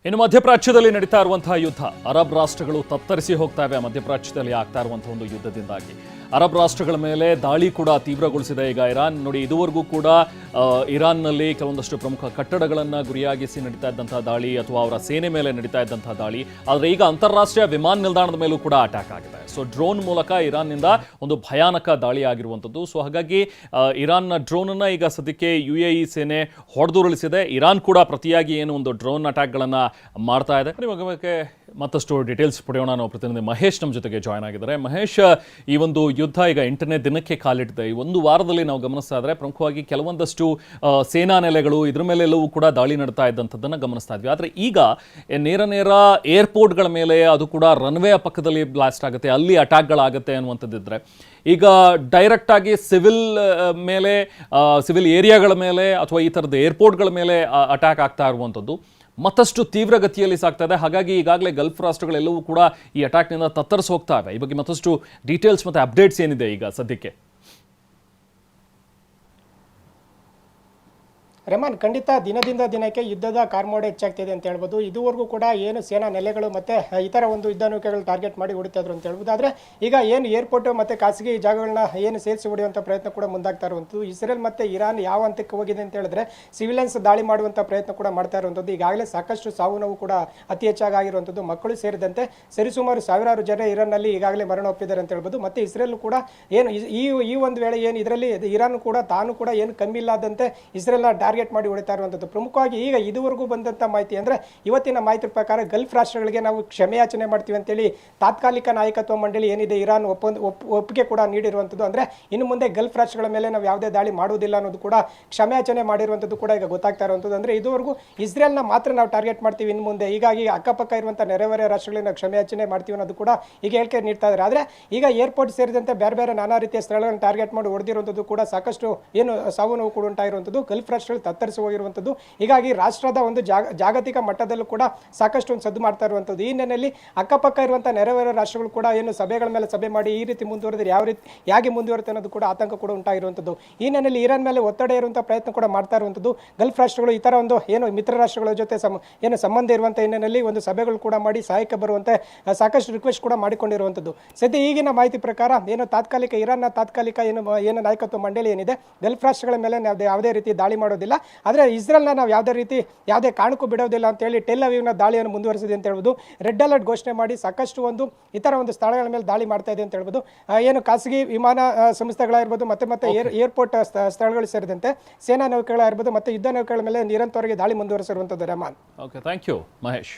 ಇನ್ನು ಮಧ್ಯಪ್ರಾಚ್ಯದಲ್ಲಿ ನಡೀತಾ ಇರುವಂತಹ ಯುದ್ಧ ಅರಬ್ ರಾಷ್ಟ್ರಗಳು ತತ್ತರಿಸಿ ಹೋಗ್ತಾ ಇವೆ. ಮಧ್ಯಪ್ರಾಚ್ಯದಲ್ಲಿ ಆಗ್ತಾ ಇರುವಂತಹ ಒಂದು ಯುದ್ಧದಿಂದಾಗಿ ಅರಬ್ ರಾಷ್ಟ್ರಗಳ ಮೇಲೆ ದಾಳಿ ಕೂಡ ತೀವ್ರಗೊಳಿಸಿದೆ. ಈಗ ಇರಾನ್ ನೋಡಿ, ಇದುವರೆಗೂ ಕೂಡ ಇರಾನ್ನಲ್ಲಿ ಕೆಲವೊಂದಷ್ಟು ಪ್ರಮುಖ ಕಟ್ಟಡಗಳನ್ನು ಗುರಿಯಾಗಿಸಿ ನಡೀತಾ ಇದ್ದಂತಹ ದಾಳಿ ಅಥವಾ ಅವರ ಸೇನೆ ಮೇಲೆ ನಡೀತಾ ಇದ್ದಂತಹ ದಾಳಿ, ಆದರೆ ಈಗ ಅಂತಾರಾಷ್ಟ್ರೀಯ ವಿಮಾನ ನಿಲ್ದಾಣದ ಮೇಲೂ ಕೂಡ ಅಟ್ಯಾಕ್ ಆಗಿದೆ. ಸೊ ಡ್ರೋನ್ ಮೂಲಕ ಇರಾನ್ನಿಂದ ಒಂದು ಭಯಾನಕ ದಾಳಿ ಆಗಿರುವಂಥದ್ದು. ಸೊ ಹಾಗಾಗಿ ಇರಾನ್ನ ಡ್ರೋನನ್ನು ಈಗ ಸದ್ಯಕ್ಕೆ UAE ಸೇನೆ ಹೊಡೆದುರುಳಿಸಿದೆ. ಇರಾನ್ ಕೂಡ ಪ್ರತಿಯಾಗಿ ಏನು ಒಂದು ಡ್ರೋನ್ ಅಟ್ಯಾಕ್ಗಳನ್ನು ಮಾಡ್ತಾ ಇದೆ. ಬಗ್ಗೆ ಮತ್ತಷ್ಟು ಡೀಟೇಲ್ಸ್ ಪಡೆಯೋಣ. ನಾವು ಪ್ರತಿನಿಧಿ ಮಹೇಶ್ ನಮ್ಮ ಜೊತೆಗೆ ಜಾಯ್ನ್ ಆಗಿದ್ದಾರೆ. ಮಹೇಶ್, ಈ ಒಂದು ಯುದ್ಧ ಈಗ 8ನೇ ದಿನಕ್ಕೆ ಕಾಲಿಟ್ಟಿದೆ. ಈ ಒಂದು ವಾರದಲ್ಲಿ ನಾವು ಗಮನಿಸ್ತಾ ಇದ್ರೆ ಪ್ರಮುಖವಾಗಿ ಕೆಲವೊಂದಷ್ಟು ಸೇನಾ ನೆಲೆಗಳು ಇದ್ರ ಮೇಲೆಲ್ಲವೂ ಕೂಡ ದಾಳಿ ನಡ್ತಾ ಇದ್ದಂಥದ್ದನ್ನು ಗಮನಿಸ್ತಾ ಇದ್ವಿ. ಆದರೆ ಈಗ ನೇರ ಏರ್ಪೋರ್ಟ್ಗಳ ಮೇಲೆ, ಅದು ಕೂಡ ರನ್ವೇ ಪಕ್ಕದಲ್ಲಿ ಬ್ಲಾಸ್ಟ್ ಆಗುತ್ತೆ, ಅಲ್ಲಿ ಅಟ್ಯಾಕ್ಗಳಾಗುತ್ತೆ ಅನ್ನುವಂಥದ್ದಿದ್ರೆ, ಈಗ ಡೈರೆಕ್ಟ್ ಆಗಿ ಸಿವಿಲ್ ಮೇಲೆ, ಸಿವಿಲ್ ಏರಿಯಾಗಳ ಮೇಲೆ ಅಥವಾ ಈ ಥರದ ಏರ್ಪೋರ್ಟ್ಗಳ ಮೇಲೆ ಅಟ್ಯಾಕ್ ಆಗ್ತಾ ಇರುವಂಥದ್ದು ಮತ್ತಷ್ಟು ತೀವ್ರಗತಿಯಲ್ಲಿ ಸಾಗ್ತಾ ಇದೆ. ಹಾಗಾಗಿ ಈಗಾಗಲೇ ಗಲ್ಫ್ ರಾಷ್ಟ್ರಗಳೆಲ್ಲವೂ ಕೂಡ ಈ ಅಟ್ಯಾಕ್ನಿಂದ ತತ್ತರಿಸಿ ಹೋಗ್ತಾ ಇವೆ. ಈ ಬಗ್ಗೆ ಮತ್ತಷ್ಟು ಡೀಟೇಲ್ಸ್ ಮತ್ತು ಅಪ್ಡೇಟ್ಸ್ ಏನಿದೆ ಈಗ ಸದ್ಯಕ್ಕೆ? ರೆಮಾನ್, ಖಂಡಿತ ದಿನದಿಂದ ದಿನಕ್ಕೆ ಯುದ್ಧದ ಕಾರ್ಮೋಡ ಹೆಚ್ಚಾಗ್ತಿದೆ ಅಂತ ಹೇಳ್ಬೋದು. ಇದುವರೆಗೂ ಕೂಡ ಏನು ಸೇನಾ ನೆಲೆಗಳು ಮತ್ತು ಇತರ ಒಂದು ಯುದ್ಧ ನೌಕೆಗಳು ಟಾರ್ಗೆಟ್ ಮಾಡಿ ಹೊಡಿತಾಯಿದ್ರು ಅಂತ ಹೇಳ್ಬೋದು. ಆದರೆ ಈಗ ಏನು ಏರ್ಪೋರ್ಟ್ ಮತ್ತು ಖಾಸಗಿ ಜಾಗಗಳನ್ನ ಏನು ಸೇರಿಸಿ ಹೊಡೆಯುವಂಥ ಪ್ರಯತ್ನ ಕೂಡ ಮುಂದಾಗ್ತಾ ಇರುವಂಥದ್ದು. ಇಸ್ರೇಲ್ ಮತ್ತು ಇರಾನ್ ಯಾವ ಹಂತಕ್ಕೆ ಹೋಗಿದೆ ಅಂತ ಹೇಳಿದ್ರೆ ಸಿವಿಲಿಯನ್ಸ್ ದಾಳಿ ಮಾಡುವಂಥ ಪ್ರಯತ್ನ ಕೂಡ ಮಾಡ್ತಾ ಇರುವಂಥದ್ದು. ಈಗಾಗಲೇ ಸಾಕಷ್ಟು ಸಾವು ನೋವು ಕೂಡ ಅತಿ ಹೆಚ್ಚಾಗಿ ಆಗಿರುವಂಥದ್ದು. ಮಕ್ಕಳು ಸೇರಿದಂತೆ ಸರಿಸುಮಾರು ಸಾವಿರಾರು ಜನ ಇರಾನ್ನಲ್ಲಿ ಈಗಾಗಲೇ ಮರಣ ಒಪ್ಪಿದ್ದಾರೆ ಅಂತ ಹೇಳ್ಬೋದು. ಮತ್ತು ಇಸ್ರೇಲ್ ಕೂಡ ಏನು ಈ ಒಂದು ವೇಳೆ ಏನು ಇದರಲ್ಲಿ ಇರಾನ್ ಕೂಡ ತಾನು ಕೂಡ ಏನು ಕಮ್ಮಿ ಇಲ್ಲದಂತೆ ಇಸ್ರೇಲ್ನ ಟಾರ್ಗೆಟ್ ಮಾಡಿ ಹೊಡಿತಾ ಇರುವಂಥದ್ದು. ಪ್ರಮುಖವಾಗಿ ಈಗ ಇದುವರೆಗೂ ಬಂದಂಥ ಮಾಹಿತಿ ಅಂದರೆ ಇವತ್ತಿನ ಮಾಹಿತಿ ಪ್ರಕಾರ ಗಲ್ಫ್ ರಾಷ್ಟ್ರಗಳಿಗೆ ನಾವು ಕ್ಷಮೆಯಾಚನೆ ಮಾಡ್ತೀವಿ ಅಂತೇಳಿ ತಾತ್ಕಾಲಿಕ ನಾಯಕತ್ವ ಮಂಡಳಿ ಏನಿದೆ ಇರಾನ್ ಒಪ್ಪಿಗೆ ಕೂಡ ನೀಡಿರುವಂಥದ್ದು. ಅಂದರೆ ಇನ್ನು ಮುಂದೆ ಗಲ್ಫ್ ರಾಷ್ಟ್ರಗಳ ಮೇಲೆ ನಾವು ಯಾವುದೇ ದಾಳಿ ಮಾಡುವುದಿಲ್ಲ ಅನ್ನೋದು ಕೂಡ ಕ್ಷಮೆಯಾಚನೆ ಮಾಡಿರುವಂಥದ್ದು ಕೂಡ ಈಗ ಗೊತ್ತಾಗ್ತಾ ಇರುವಂಥದ್ದು. ಅಂದರೆ ಇದುವರೆಗೂ ಇಸ್ರೇಲ್ನ ಮಾತ್ರ ನಾವು ಟಾರ್ಗೆಟ್ ಮಾಡ್ತೀವಿ ಇನ್ನು ಮುಂದೆ, ಹೀಗಾಗಿ ಅಕ್ಕಪಕ್ಕ ಇರುವಂಥ ನೆರೆಹೊರೆಯ ರಾಷ್ಟ್ರಗಳಿಗೆ ನಾವು ಕ್ಷಮೆಯಾಚನೆ ಮಾಡ್ತೀವಿ ಅನ್ನೋದು ಕೂಡ ಈಗ ಹೇಳಿಕೆ ನೀಡ್ತಾ ಇದ್ದಾರೆ. ಆದರೆ ಈಗ ಏರ್ಪೋರ್ಟ್ ಸೇರಿದಂತೆ ಬೇರೆ ನಾನಾ ರೀತಿಯ ಸ್ಥಳಗಳನ್ನು ಟಾರ್ಗೆಟ್ ಮಾಡಿ ಹೊಡೆದಿರುವಂಥದ್ದು ಕೂಡ ಸಾಕಷ್ಟು ಏನು ಸಾವು ನೋವು ಕೂಡ ಉಂಟಾಗಿರುವಂಥದ್ದು. ಗಲ್ಫ್ ರಾಷ್ಟ್ರಗಳು ತತ್ತರಿಸಿ ಹೋಗಿರುವಂಥದ್ದು. ಹೀಗಾಗಿ ರಾಷ್ಟ್ರದ ಒಂದು ಜಾಗತಿಕ ಮಟ್ಟದಲ್ಲೂ ಕೂಡ ಸಾಕಷ್ಟು ಒಂದು ಸದ್ದು ಮಾಡ್ತಾ ಇರುವಂಥದ್ದು. ಈ ಹಿನ್ನೆಲೆಯಲ್ಲಿ ಅಕ್ಕಪಕ್ಕ ಇರುವಂಥ ನೆರೆಹೊರೆಯ ರಾಷ್ಟ್ರಗಳು ಕೂಡ ಏನು ಸಭೆಗಳ ಮೇಲೆ ಸಭೆ ಮಾಡಿ ಈ ರೀತಿ ಮುಂದುವರೆದ್ರೆ ಹೇಗೆ ಮುಂದುವರುತ್ತೆ ಅನ್ನೋದು ಕೂಡ ಆತಂಕ ಕೂಡ ಉಂಟಾಗಿರುವಂಥದ್ದು. ಈ ಹಿನ್ನೆಲೆಯಲ್ಲಿ ಇರಾನ್ ಮೇಲೆ ಒತ್ತಡ ಇರುವಂಥ ಪ್ರಯತ್ನ ಕೂಡ ಮಾಡ್ತಾ ಇರುವಂಥದ್ದು. ಗಲ್ಫ್ ರಾಷ್ಟ್ರಗಳು ಈ ಥರ ಒಂದು ಏನು ಮಿತ್ರ ರಾಷ್ಟ್ರಗಳ ಜೊತೆ ಏನು ಸಂಬಂಧ ಇರುವಂಥ ಹಿನ್ನೆಲೆಯಲ್ಲಿ ಒಂದು ಸಭೆಗಳು ಕೂಡ ಮಾಡಿ ಸಹಾಯಕ್ಕೆ ಬರುವಂತೆ ಸಾಕಷ್ಟು ರಿಕ್ವೆಸ್ಟ್ ಕೂಡ ಮಾಡಿಕೊಂಡಿರುವಂಥದ್ದು. ಸದ್ಯ ಈಗಿನ ಮಾಹಿತಿ ಪ್ರಕಾರ ಏನು ತಾತ್ಕಾಲಿಕ ಇರಾನ್ನ ತಾತ್ಕಾಲಿಕ ಏನು ನಾಯಕತ್ವ ಮಂಡಳಿ ಏನಿದೆ ಗಲ್ಫ್ ರಾಷ್ಟ್ರಗಳ ಮೇಲೆ ಯಾವುದೇ ರೀತಿ ದಾಳಿ ಮಾಡೋದಿಲ್ಲ, ಆದರೆ ಇಸ್ರೇಲ್ನ ನಾವು ಯಾವುದೇ ಕಾರಣಕ್ಕೂ ಬಿಡೋದಿಲ್ಲ ಅಂತೇಳಿ ಟೆಲ್ ಅವೀವ್ನ ದಾಳಿಯನ್ನು ಮುಂದುವರಿಸಿದೆ ಅಂತ ಹೇಳ್ಬೋದು. ರೆಡ್ ಅಲರ್ಟ್ ಘೋಷಣೆ ಮಾಡಿ ಸಾಕಷ್ಟು ಒಂದು ಇತರ ಒಂದು ಸ್ಥಳಗಳ ಮೇಲೆ ದಾಳಿ ಮಾಡ್ತಾ ಇದೆ ಅಂತ ಹೇಳ್ಬೋದು. ಏನು ಖಾಸಗಿ ವಿಮಾನ ಸಂಸ್ಥೆಗಳಾಗಿರ್ಬೋದು ಮತ್ತೆ ಏರ್ಪೋರ್ಟ್ ಸ್ಥಳಗಳು ಸೇರಿದಂತೆ ಸೇನಾ ನೌಕೆಗಳಾಗಿರ್ಬೋದು ಮತ್ತು ಯುದ್ಧ ನೌಕೆಗಳ ಮೇಲೆ ನಿರಂತರವಾಗಿ ದಾಳಿ ಮುಂದುವರಿಸಿರುವಂಥದ್ದು. Rehman, okay, thank you Mahesh.